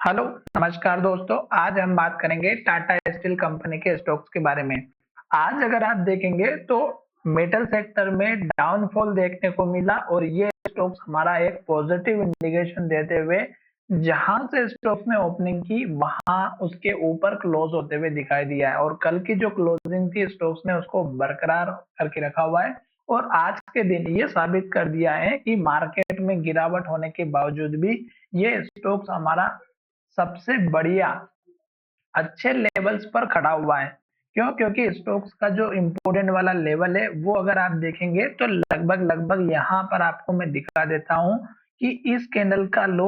Hello, नमस्कार दोस्तों। आज हम बात करेंगे टाटा स्टील कंपनी के स्टॉक्स के बारे में। आज अगर आप देखेंगे तो मेटल सेक्टर में डाउनफॉल देखने को मिला और ये स्टॉक्स हमारा एक पॉजिटिव इंडिकेशन देते हुए जहां से स्टॉक्स ने ओपनिंग की वहां उसके ऊपर क्लोज होते हुए दिखाई दिया है और कल की जो क्लोजिंग थी स्टॉक्स ने उसको बरकरार करके रखा हुआ है और आज के दिन ये साबित कर दिया है कि मार्केट में गिरावट होने के बावजूद भी ये स्टॉक्स हमारा सबसे बढ़िया अच्छे लेवल्स पर खड़ा हुआ है। क्यों? क्योंकि स्टॉक्स का जो इम्पोर्टेंट वाला लेवल है वो अगर आप देखेंगे तो लगभग यहाँ पर आपको मैं दिखा देता हूँ कि इस कैंडल का लो,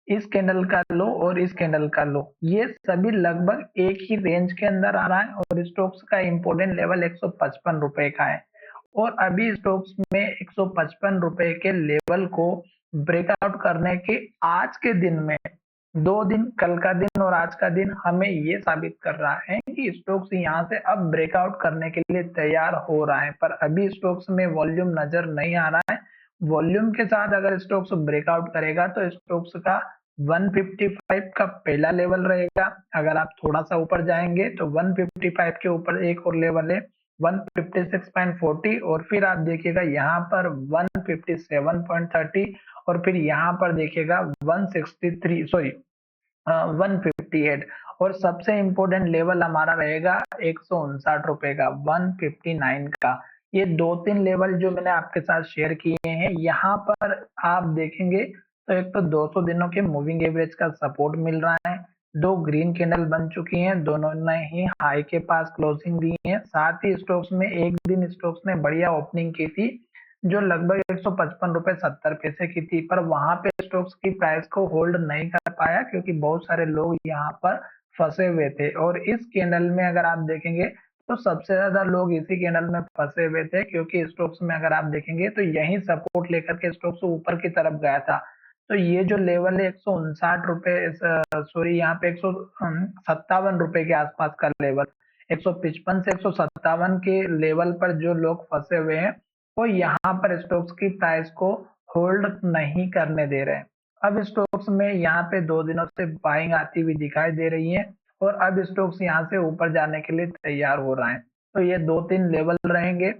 इस कैंडल का लो और इस कैंडल का लो, ये सभी लगभग एक ही रेंज के अंदर आ रहा है और स्टॉक्स का इम्पोर्टेंट लेवल 155 रुपए का है और अभी स्टॉक्स में 155 रुपए के लेवल को ब्रेकआउट करने के आज के दिन में 2 दिन, कल का दिन और आज का दिन हमें ये साबित कर रहा है कि स्टॉक्स यहाँ से अब ब्रेकआउट करने के लिए तैयार हो रहा है, पर अभी स्टॉक्स में वॉल्यूम नजर नहीं आ रहा है। वॉल्यूम के साथ अगर स्टॉक्स ब्रेकआउट करेगा तो स्टॉक्स का 155 का पहला लेवल रहेगा। अगर आप थोड़ा सा ऊपर जाएंगे तो 155 के ऊपर एक और लेवल है 156.40 और फिर आप देखिएगा यहाँ पर 157.30 और फिर यहाँ पर देखिएगा 163 सॉरी 158 और सबसे इम्पोर्टेंट लेवल हमारा रहेगा 159 रुपए का 159 का। ये 2-3 लेवल जो मैंने आपके साथ शेयर किए हैं यहाँ पर आप देखेंगे तो एक तो 200 दिनों के मूविंग एवरेज का सपोर्ट मिल रहा है, दो ग्रीन कैंडल बन चुकी हैं, दोनों ने ही हाई के पास क्लोजिंग दी है। साथ ही स्टॉक्स में एक दिन स्टॉक्स ने बढ़िया ओपनिंग की थी जो लगभग 155 रुपए 70 पैसे की थी, पर वहां पे स्टॉक्स की प्राइस को होल्ड नहीं कर पाया क्योंकि बहुत सारे लोग यहाँ पर फंसे हुए थे और इस कैंडल में अगर आप देखेंगे तो सबसे ज्यादा लोग इसी कैंडल में फंसे हुए थे क्योंकि स्टॉक्स में अगर आप देखेंगे तो यही सपोर्ट लेकर के स्टॉक्स ऊपर की तरफ गया था। तो ये जो लेवल है 159 रुपए, सॉरी यहाँ पे 157 रुपए के आसपास का लेवल, 155 से 157 के लेवल पर जो लोग फंसे हुए हैं वो यहाँ पर स्टॉक्स की प्राइस को होल्ड नहीं करने दे रहे हैं। अब स्टॉक्स में यहाँ पे 2 दिनों से बाइंग आती हुई दिखाई दे रही है और अब स्टॉक्स यहाँ से ऊपर जाने के लिए तैयार हो रहा है। तो ये 2-3 लेवल रहेंगे।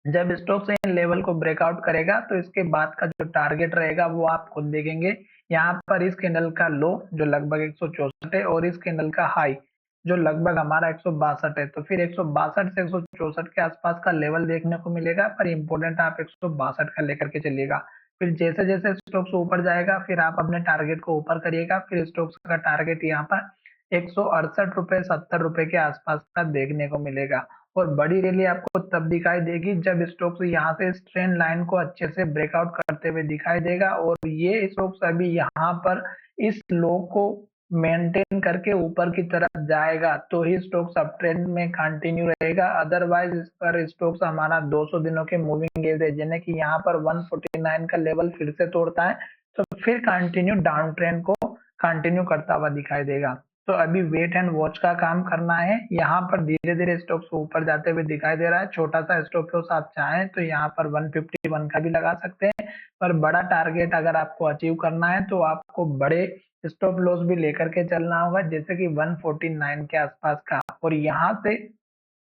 जब स्टॉक्स इन लेवल को ब्रेकआउट करेगा तो इसके बाद का जो टारगेट रहेगा वो आप खुद देखेंगे। यहाँ पर इस कैंडल का लो जो लगभग 164 है और इस कैंडल का हाई जो लगभग हमारा 162 है, तो फिर 162 से 164 के आसपास का लेवल देखने को मिलेगा, पर इम्पोर्टेंट आप 162 का लेकर के चलिएगा। फिर जैसे जैसे स्टॉक्स ऊपर जाएगा फिर आप अपने टारगेट को ऊपर करिएगा, फिर स्टॉक्स का टारगेट यहाँ पर 168 रुपए 70 रुपए के आसपास का देखने को मिलेगा और बड़ी रैली आपको तब दिखाई देगी जब स्टॉक्स यहाँ से इस ट्रेंड लाइन को अच्छे से ब्रेकआउट करते हुए दिखाई देगा और ये स्टॉक्स अभी यहाँ पर इस लो को मेंटेन करके ऊपर की तरफ जाएगा तो ही स्टॉक्स अप ट्रेंड में कंटिन्यू रहेगा। अदरवाइज इस पर स्टॉक्स हमारा 200 दिनों के मूविंग एवरेज यानी कि यहाँ पर 149 का लेवल फिर से तोड़ता है तो फिर कंटिन्यू डाउन ट्रेंड को कंटिन्यू करता हुआ दिखाई देगा। तो अभी वेट एंड वॉच का काम करना है। यहाँ पर धीरे धीरे स्टॉक्स ऊपर जाते हुए दिखाई दे रहा है। छोटा सा स्टॉप लॉस आप चाहें तो यहाँ पर 151 का भी लगा सकते हैं, पर बड़ा टारगेट अगर आपको अचीव करना है तो आपको बड़े स्टॉप लॉस भी लेकर के चलना होगा जैसे कि 149 के आसपास का। और यहाँ से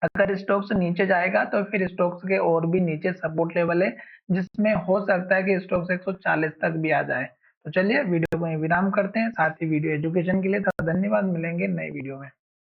अगर स्टॉक्स नीचे जाएगा तो फिर स्टॉक्स के और भी नीचे सपोर्ट लेवल है जिसमें हो सकता है कि स्टॉक्स 140 तक भी आ जाए। तो चलिए वीडियो को यहीं विराम करते हैं। साथ ही वीडियो एजुकेशन के लिए था। धन्यवाद, मिलेंगे नई वीडियो में।